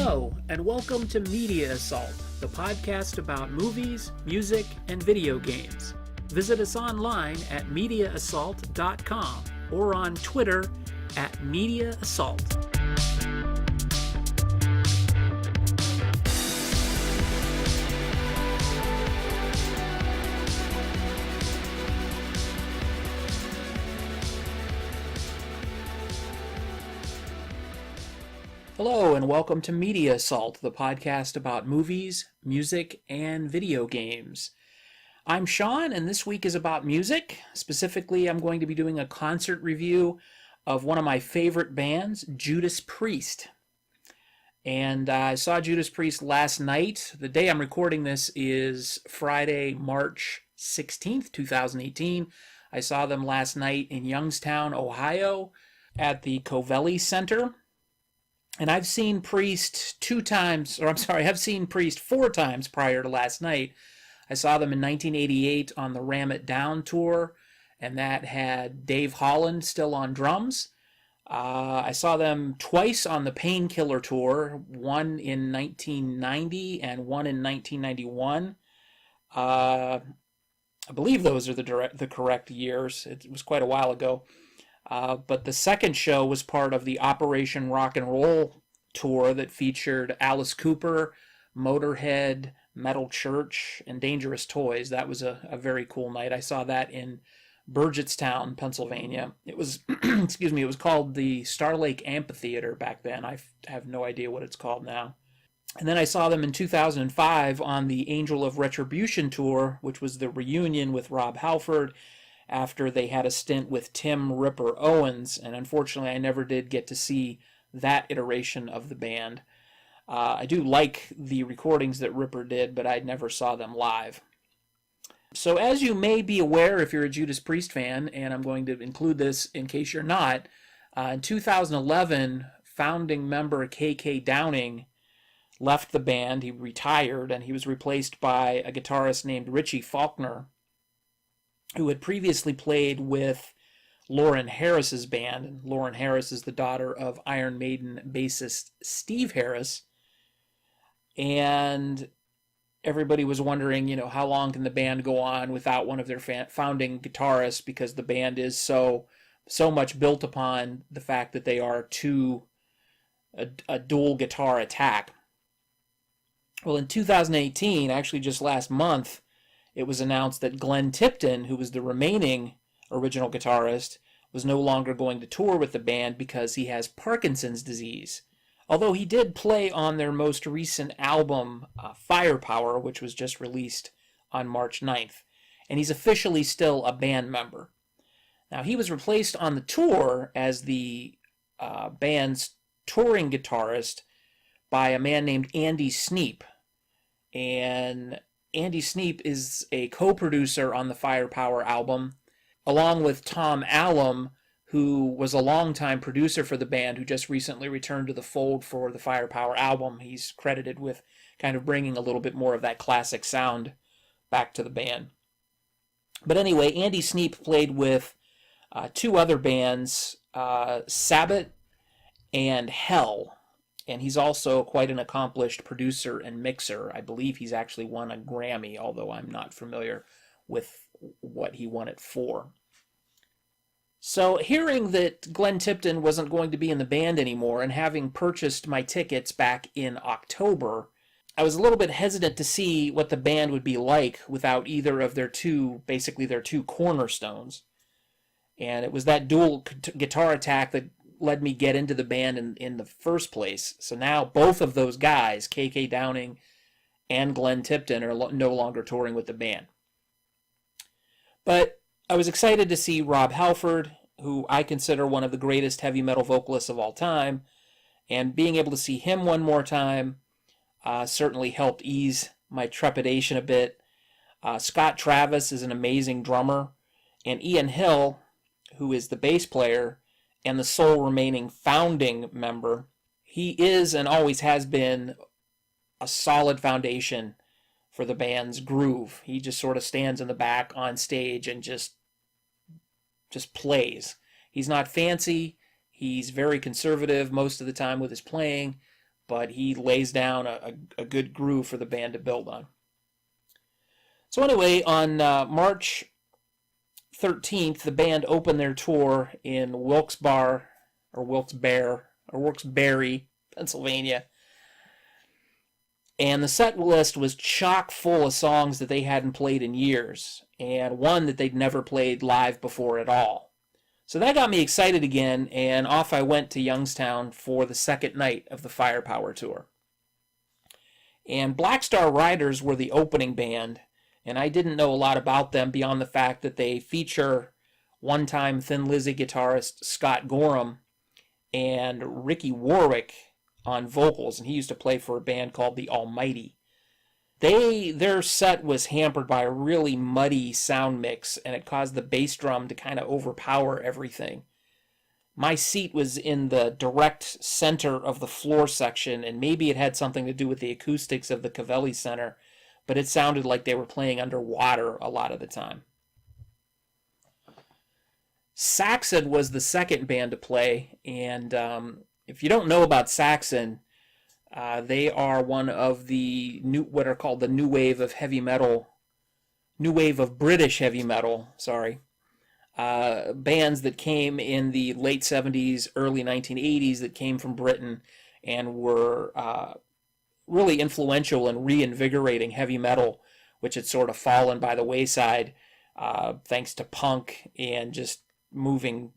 Hello, and welcome to Media Assault, the podcast about movies, music, and video games. Visit us online at MediaAssault.com or on Twitter at MediaAssault. Hello, and welcome to Media Assault, the podcast about movies, music, and video games. I'm Sean, and this week is about music. Specifically, I'm going to be doing a concert review of one of my favorite bands, Judas Priest. And I saw Judas Priest last night. The day I'm recording this is Friday, March 16th, 2018. I saw them last night in Youngstown, Ohio, at the Covelli Center. And I've seen Priest I've seen Priest 4 times prior to last night. I saw them in 1988 on the Ram It Down tour, and that had Dave Holland still on drums. I saw them twice on the Painkiller tour, one in 1990 and one in 1991. I believe those are the correct years. It was quite a while ago. But the second show was part of the Operation Rock and Roll tour that featured Alice Cooper, Motorhead, Metal Church, and Dangerous Toys. That was a very cool night. I saw that in Burgettstown, Pennsylvania. It was, it was called the Star Lake Amphitheater back then. I have no idea what it's called now. And then I saw them in 2005 on the Angel of Retribution tour, which was the reunion with Rob Halford, after they had a stint with Tim Ripper Owens, and unfortunately I never did get to see that iteration of the band. I do like the recordings that Ripper did, but I never saw them live. So as you may be aware if you're a Judas Priest fan, and I'm going to include this in case you're not, in 2011, founding member K.K. Downing left the band. He retired, and he was replaced by a guitarist named Richie Faulkner, who had previously played with Lauren Harris's band. And Lauren Harris is the daughter of Iron Maiden bassist Steve Harris. And everybody was wondering, how long can the band go on without one of their founding guitarists, because the band is so much built upon the fact that they are a dual guitar attack. Well, in 2018, actually just last month, it was announced that Glenn Tipton, who was the remaining original guitarist, was no longer going to tour with the band because he has Parkinson's disease. Although he did play on their most recent album, Firepower, which was just released on March 9th. And he's officially still a band member. Now, he was replaced on the tour as the band's touring guitarist by a man named Andy Sneap. And Andy Sneap is a co-producer on the Firepower album, along with Tom Allom, who was a longtime producer for the band, who just recently returned to the fold for the Firepower album. He's credited with kind of bringing a little bit more of that classic sound back to the band. But anyway, Andy Sneap played with 2 other bands, Sabbath and Hell. And he's also quite an accomplished producer and mixer. I believe he's actually won a Grammy, although I'm not familiar with what he won it for. So hearing that Glenn Tipton wasn't going to be in the band anymore, and having purchased my tickets back in October, I was a little bit hesitant to see what the band would be like without either of their two cornerstones. And it was that dual guitar attack that led me get into the band in the first place. So now both of those guys, K.K. Downing and Glenn Tipton, are no longer touring with the band. But I was excited to see Rob Halford, who I consider one of the greatest heavy metal vocalists of all time, and being able to see him one more time certainly helped ease my trepidation a bit. Scott Travis is an amazing drummer, and Ian Hill, who is the bass player and the sole remaining founding member, he is and always has been a solid foundation for the band's groove. He just sort of stands in the back on stage and just plays. He's not fancy. He's very conservative most of the time with his playing, but he lays down a good groove for the band to build on. So anyway, on March 13th, the band opened their tour in Wilkes-Barre, Pennsylvania. And the set list was chock full of songs that they hadn't played in years, and one that they'd never played live before at all. So that got me excited again, and off I went to Youngstown for the second night of the Firepower Tour. And Black Star Riders were the opening band, and I didn't know a lot about them beyond the fact that they feature one-time Thin Lizzy guitarist Scott Gorham and Ricky Warwick on vocals, and he used to play for a band called The Almighty. Their set was hampered by a really muddy sound mix, and it caused the bass drum to kind of overpower everything. My seat was in the direct center of the floor section, and maybe it had something to do with the acoustics of the Covelli Center, but it sounded like they were playing underwater a lot of the time. Saxon was the second band to play, and if you don't know about Saxon, they are one of the what are called the new wave of British heavy metal, bands that came in the late 70s, early 1980s that came from Britain and were really influential in reinvigorating heavy metal, which had sort of fallen by the wayside thanks to punk and just moving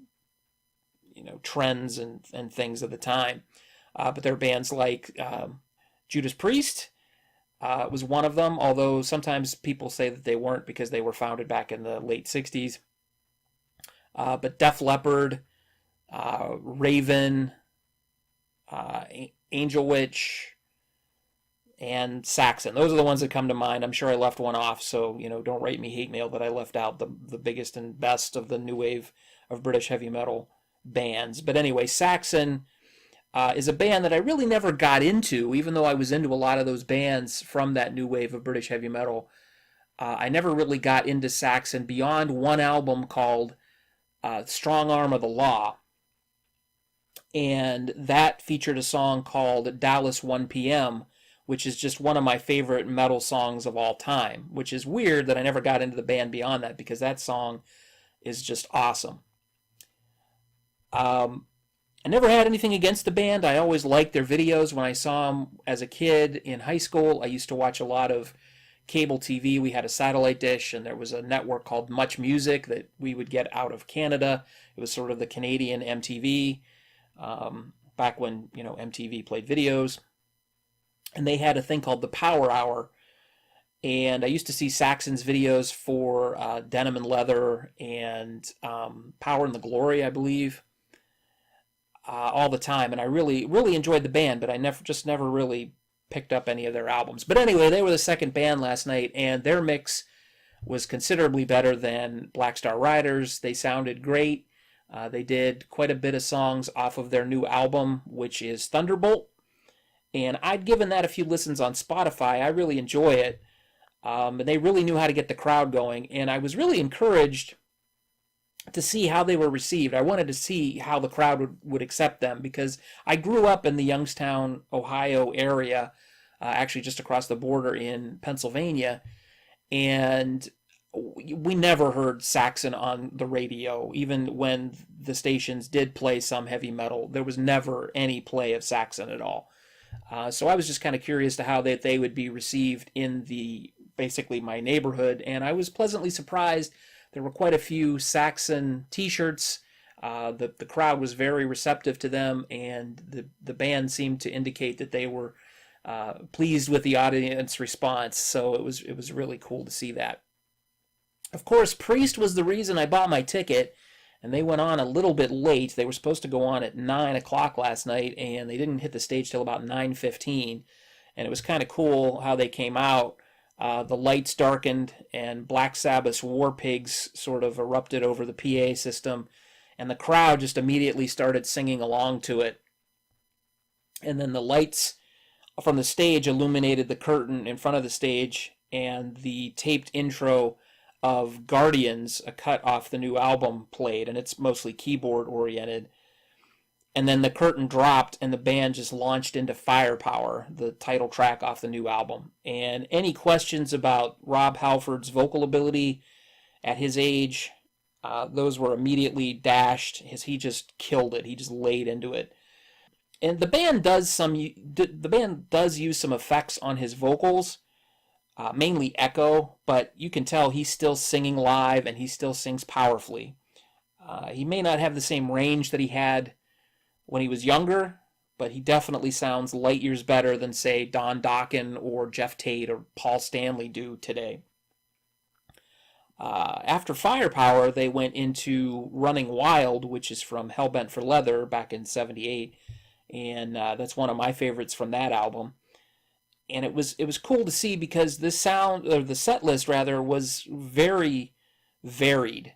trends and things of the time. But there are bands like Judas Priest was one of them, although sometimes people say that they weren't because they were founded back in the late 60s. But Def Leppard, Raven, Angel Witch, and Saxon. Those are the ones that come to mind. I'm sure I left one off, so don't write me hate mail that I left out the biggest and best of the new wave of British heavy metal bands. But anyway, Saxon is a band that I really never got into, even though I was into a lot of those bands from that new wave of British heavy metal. I never really got into Saxon beyond one album called Strong Arm of the Law, and that featured a song called Dallas 1 p.m., which is just one of my favorite metal songs of all time, which is weird that I never got into the band beyond that, because that song is just awesome. I never had anything against the band. I always liked their videos when I saw them as a kid in high school. I used to watch a lot of cable TV. We had a satellite dish, and there was a network called Much Music that we would get out of Canada. It was sort of the Canadian MTV, back when MTV played videos. And they had a thing called the Power Hour, and I used to see Saxon's videos for Denim and Leather and Power and the Glory, I believe, all the time, and I really enjoyed the band, but I never really picked up any of their albums. But anyway, they were the second band last night, and their mix was considerably better than Black Star Riders. They sounded great. They did quite a bit of songs off of their new album, which is Thunderbolt, and I'd given that a few listens on Spotify. I really enjoy it, and they really knew how to get the crowd going, and I was really encouraged to see how they were received. I wanted to see how the crowd would accept them, because I grew up in the Youngstown, Ohio area, actually just across the border in Pennsylvania, and we never heard Saxon on the radio. Even when the stations did play some heavy metal, there was never any play of Saxon at all. So I was just kind of curious to how they would be received in basically my neighborhood, and I was pleasantly surprised. There were quite a few Saxon t-shirts. The crowd was very receptive to them, and the band seemed to indicate that they were pleased with the audience response. So it was really cool to see that. Of course, Priest was the reason I bought my ticket, and they went on a little bit late. They were supposed to go on at 9 o'clock last night, and they didn't hit the stage till about 9:15, and it was kind of cool how they came out. The lights darkened, and Black Sabbath's War Pigs sort of erupted over the PA system, and the crowd just immediately started singing along to it. And then the lights from the stage illuminated the curtain in front of the stage, and the taped intro of Guardians, a cut off the new album, played, and it's mostly keyboard oriented. And then the curtain dropped and the band just launched into Firepower, the title track off the new album. And any questions about Rob Halford's vocal ability at his age, those were immediately dashed. He just killed it. He just laid into it. And the band does use some effects on his vocals, mainly echo, but you can tell he's still singing live and he still sings powerfully. He may not have the same range that he had when he was younger, but he definitely sounds light years better than, say, Don Dokken or Jeff Tate or Paul Stanley do today. After Firepower, they went into Running Wild, which is from Hellbent for Leather back in '78, and that's one of my favorites from that album. And it was cool to see because the set list rather, was very varied.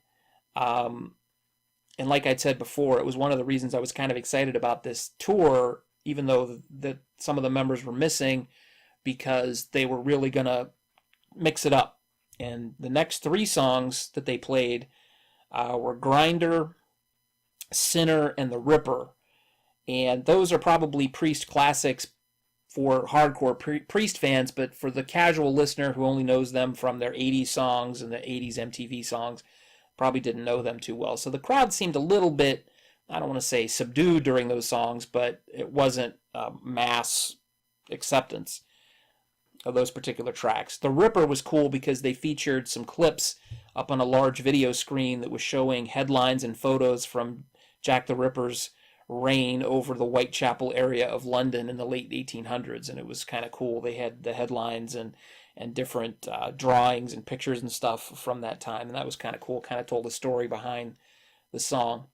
And like I'd said before, it was one of the reasons I was kind of excited about this tour, even though some of the members were missing, because they were really going to mix it up. And the next 3 songs that they played were Grinder, Sinner, and The Ripper. And those are probably Priest classics for hardcore Priest fans, but for the casual listener who only knows them from their 80s songs and the 80s MTV songs, probably didn't know them too well. So the crowd seemed a little bit, I don't want to say subdued during those songs, but it wasn't mass acceptance of those particular tracks. The Ripper was cool because they featured some clips up on a large video screen that was showing headlines and photos from Jack the Ripper's reign over the Whitechapel area of London in the late 1800s, and it was kind of cool. They had the headlines and different drawings and pictures and stuff from that time, and that was kind of cool. Kind of told the story behind the song.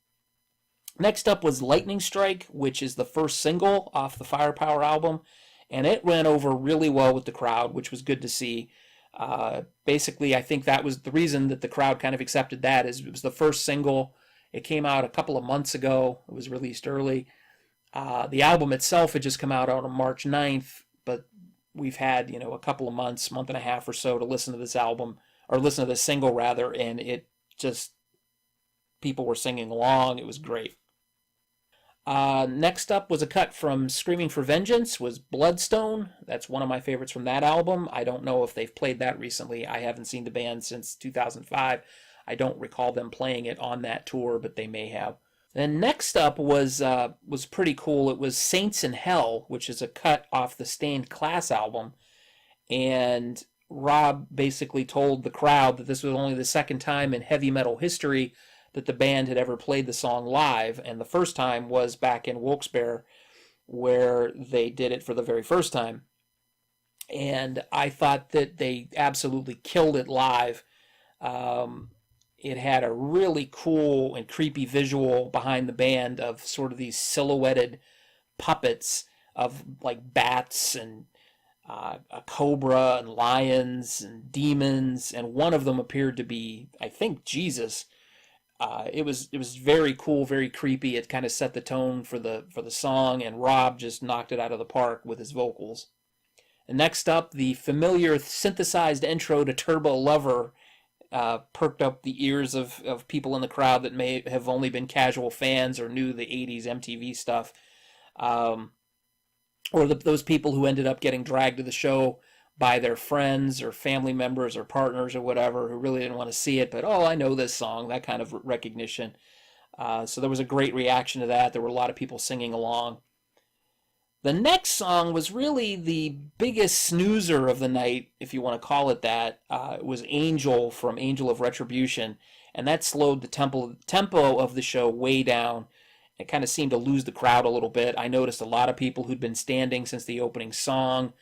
Next up was Lightning Strike, which is the first single off the Firepower album, and it went over really well with the crowd, which was good to see. Basically, I think that was the reason that the crowd kind of accepted that, is it was the first single. It came out a couple of months ago. It was released early. The album itself had just come out on March 9th, but we've had, a couple of months, month and a half or so to listen to this album, or listen to this single rather, and it just, people were singing along. It was great. Next up was a cut from Screaming for Vengeance, was Bloodstone. That's one of my favorites from that album. I don't know if they've played that recently. I haven't seen the band since 2005. I don't recall them playing it on that tour, but they may have. Then next up was pretty cool. It was Saints in Hell, which is a cut off the Stained Class album. And Rob basically told the crowd that this was only the second time in heavy metal history that the band had ever played the song live. And the first time was back in Wilkes-Barre, where they did it for the very first time. And I thought that they absolutely killed it live. It had a really cool and creepy visual behind the band of sort of these silhouetted puppets of like bats and a cobra and lions and demons, and one of them appeared to be, I think, Jesus. It was very cool, very creepy. It kind of set the tone for the song, and Rob just knocked it out of the park with his vocals. And next up, the familiar synthesized intro to Turbo Lover perked up the ears of people in the crowd that may have only been casual fans or knew the 80s MTV stuff. Or those people who ended up getting dragged to the show by their friends or family members or partners or whatever, who really didn't want to see it, but, oh, I know this song, that kind of recognition. So there was a great reaction to that. There were a lot of people singing along. The next song was really the biggest snoozer of the night, if you want to call it that. It was Angel from Angel of Retribution, and that slowed the tempo of the show way down. It kind of seemed to lose the crowd a little bit. I noticed a lot of people who'd been standing since the opening song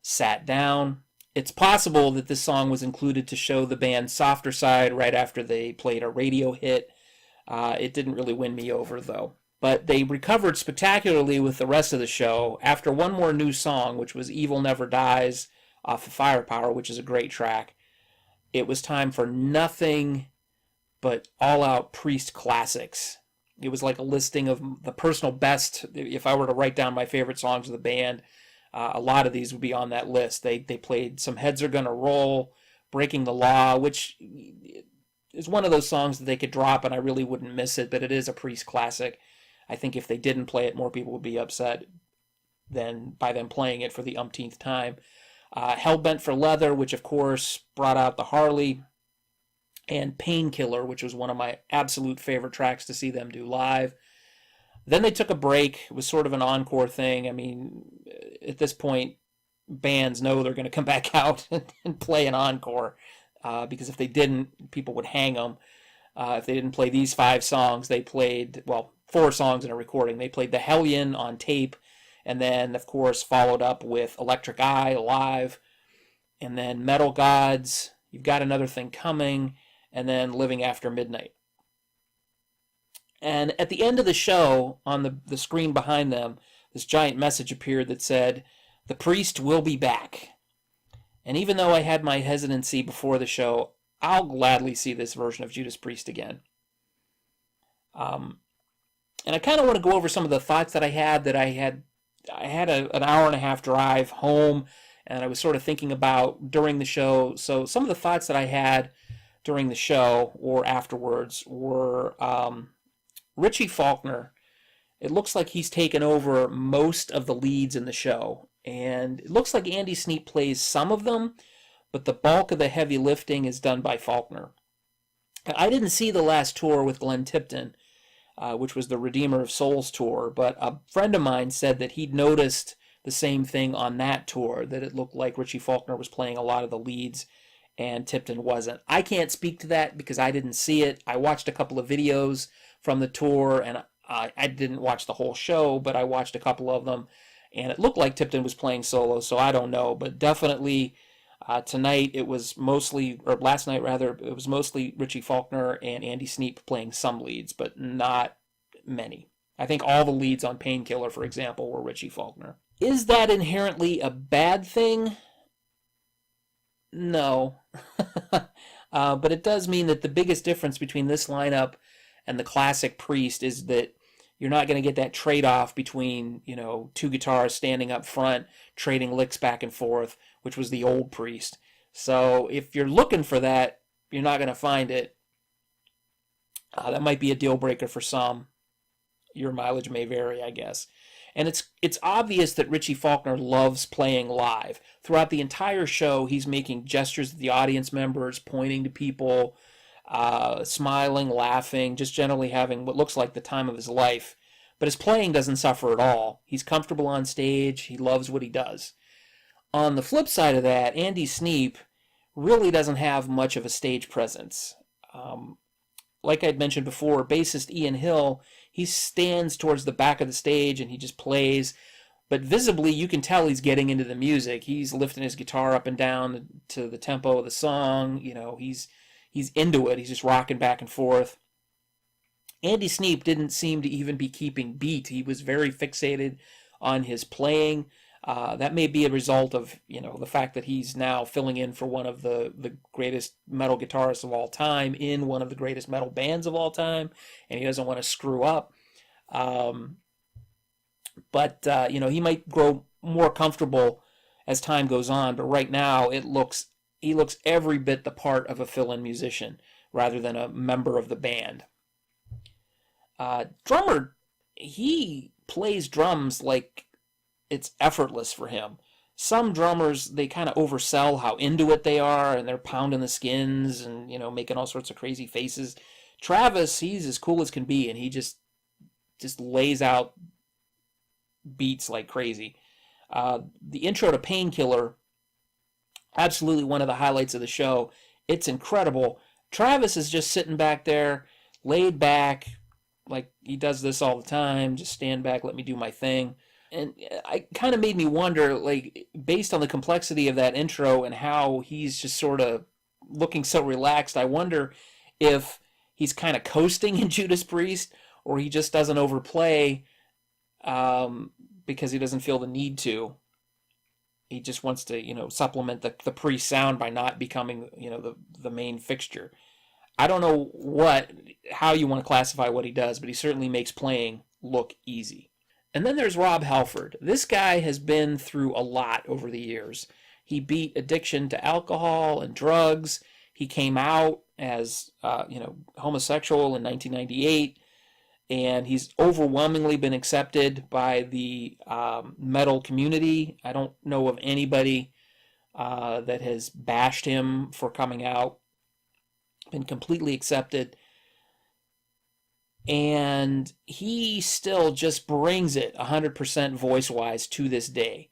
sat down. It's possible that this song was included to show the band's softer side right after they played a radio hit. It didn't really win me over, though. But they recovered spectacularly with the rest of the show. After one more new song, which was Evil Never Dies off of Firepower, which is a great track, it was time for nothing but all-out Priest classics. It was like a listing of the personal best. If I were to write down my favorite songs of the band, a lot of these would be on that list. They played Some Heads Are Gonna Roll, Breaking the Law, which is one of those songs that they could drop and I really wouldn't miss it, but it is a Priest classic. I think if they didn't play it, more people would be upset than by them playing it for the umpteenth time. Hellbent for Leather, which of course brought out the Harley, and Painkiller, which was one of my absolute favorite tracks to see them do live. Then they took a break. It was sort of an encore thing. I mean, at this point, bands know they're going to come back out and play an encore, because if they didn't, people would hang them. If they didn't play these 5 songs, they played, well, 4 songs in a recording. They played The Hellion on tape, and then, of course, followed up with Electric Eye live, and then Metal Gods, You've Got Another Thing Coming, and then Living After Midnight. And at the end of the show, on the screen behind them, this giant message appeared that said, "The priest will be back." And even though I had my hesitancy before the show, I'll gladly see this version of Judas Priest again. And I kind of want to go over some of the thoughts that I had. I had an hour and a half drive home, and I was sort of thinking about during the show. So some of the thoughts that I had during the show or afterwards were Richie Faulkner. It looks like he's taken over most of the leads in the show, and it looks like Andy Sneap plays some of them, but the bulk of the heavy lifting is done by Faulkner. I didn't see the last tour with Glenn Tipton, which was the Redeemer of Souls tour, but a friend of mine said that he'd noticed the same thing on that tour, that it looked like Richie Faulkner was playing a lot of the leads and Tipton wasn't. I can't speak to that because I didn't see it. I watched a couple of videos from the tour, and I didn't watch the whole show, but I watched a couple of them, and it looked like Tipton was playing solo, so I don't know. But definitely tonight it was mostly, or last night rather, it was mostly Richie Faulkner and Andy Sneap playing some leads, but not many. I think all the leads on Painkiller, for example, were Richie Faulkner. Is that inherently a bad thing? No. But it does mean that the biggest difference between this lineup and the classic Priest is that you're not going to get that trade-off between, 2 guitars standing up front, trading licks back and forth, which was the old Priest. So if you're looking for that, you're not going to find it. That might be a deal breaker for some. Your mileage may vary, I guess. And it's obvious that Richie Faulkner loves playing live. Throughout the entire show, he's making gestures at the audience members, pointing to people, smiling, laughing, just generally having what looks like the time of his life. But his playing doesn't suffer at all. He's comfortable on stage. He loves what he does. On the flip side of that, Andy Sneap really doesn't have much of a stage presence. Like I'd mentioned before, bassist Ian Hill, he stands towards the back of the stage and he just plays. But visibly, you can tell he's getting into the music. He's lifting his guitar up and down to the tempo of the song. He's into it. He's just rocking back and forth. Andy Sneap didn't seem to even be keeping beat. He was very fixated on his playing. That may be a result of, the fact that he's now filling in for one of the greatest metal guitarists of all time in one of the greatest metal bands of all time, and he doesn't want to screw up. But he might grow more comfortable as time goes on, but right now he looks every bit the part of a fill-in musician rather than a member of the band. Drummer, he plays drums like it's effortless for him. Some drummers, they kind of oversell how into it they are, and they're pounding the skins and, making all sorts of crazy faces. Travis, he's as cool as can be, and he just lays out beats like crazy. The intro to Painkiller, absolutely one of the highlights of the show. It's incredible. Travis is just sitting back there, laid back, like he does this all the time, just stand back, let me do my thing. And it kind of made me wonder, like, based on the complexity of that intro and how he's just sort of looking so relaxed, I wonder if he's kind of coasting in Judas Priest, or he just doesn't overplay because he doesn't feel the need to. He just wants to, supplement the Priest sound by not becoming, the main fixture. I don't know how you want to classify what he does, but he certainly makes playing look easy. And then there's Rob Halford. This guy has been through a lot over the years. He beat addiction to alcohol and drugs. He came out as, homosexual in 1998. and he's overwhelmingly been accepted by the metal community. I don't know of anybody that has bashed him for coming out. Been completely accepted. And he still just brings it 100% voice-wise to this day.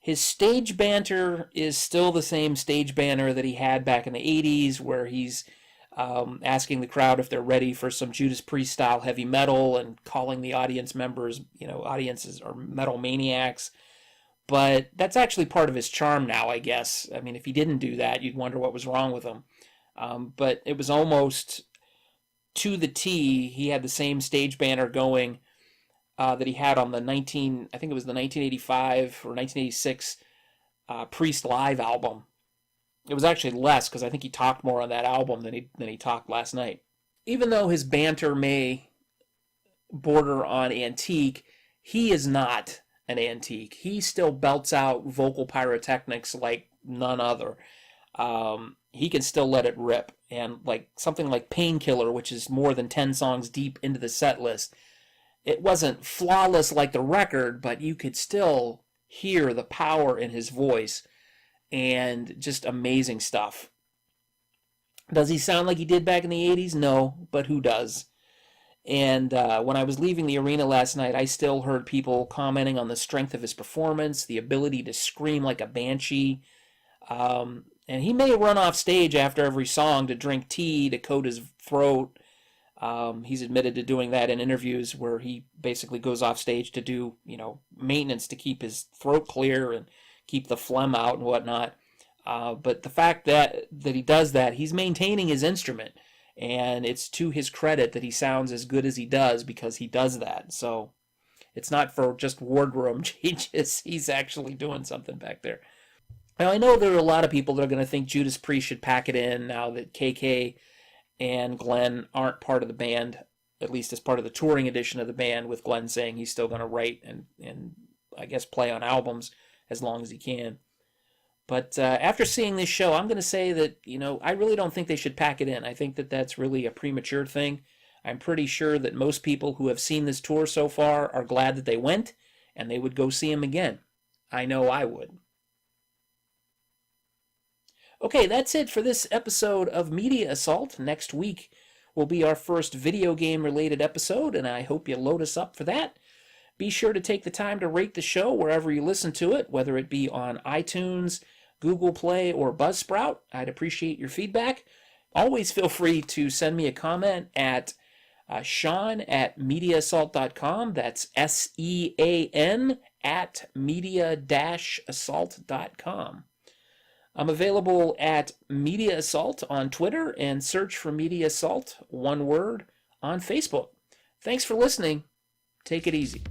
His stage banter is still the same stage banter that he had back in the 80s, where he's asking the crowd if they're ready for some Judas Priest style heavy metal and calling the audience members, audiences are metal maniacs. But that's actually part of his charm now, I guess. I mean, if he didn't do that, you'd wonder what was wrong with him. But it was almost to the T. He had the same stage banner going that he had on the 1985 or 1986 Priest Live album. It was actually less, because I think he talked more on that album than he talked last night. Even though his banter may border on antique, he is not an antique. He still belts out vocal pyrotechnics like none other. He can still let it rip. And like something like Painkiller, which is more than 10 songs deep into the set list, it wasn't flawless like the record, but you could still hear the power in his voice, and just amazing stuff. Does he sound like he did back in the 80s? No, but who does? And when I was leaving the arena last night, I still heard people commenting on the strength of his performance, the ability to scream like a banshee. And he may run off stage after every song to drink tea to coat his throat. He's admitted to doing that in interviews, where he basically goes off stage to do, maintenance to keep his throat clear and keep the phlegm out and whatnot. But the fact that he does that, he's maintaining his instrument, and it's to his credit that he sounds as good as he does, because he does that. So it's not for just wardrobe changes. He's actually doing something back there. Now, I know there are a lot of people that are going to think Judas Priest should pack it in now that KK and Glenn aren't part of the band, at least as part of the touring edition of the band, with Glenn saying he's still going to write and I guess play on albums as long as he can. But after seeing this show, I'm going to say that, I really don't think they should pack it in. I think that that's really a premature thing. I'm pretty sure that most people who have seen this tour so far are glad that they went, and they would go see him again. I know I would. Okay, that's it for this episode of Media Assault. Next week will be our first video game related episode, and I hope you load us up for that. Be sure to take the time to rate the show wherever you listen to it, whether it be on iTunes, Google Play, or Buzzsprout. I'd appreciate your feedback. Always feel free to send me a comment at Sean@MediaAssault.com. That's SEAN at media-assault.com. I'm available at Media Assault on Twitter, and search for Media Assault, one word, on Facebook. Thanks for listening. Take it easy.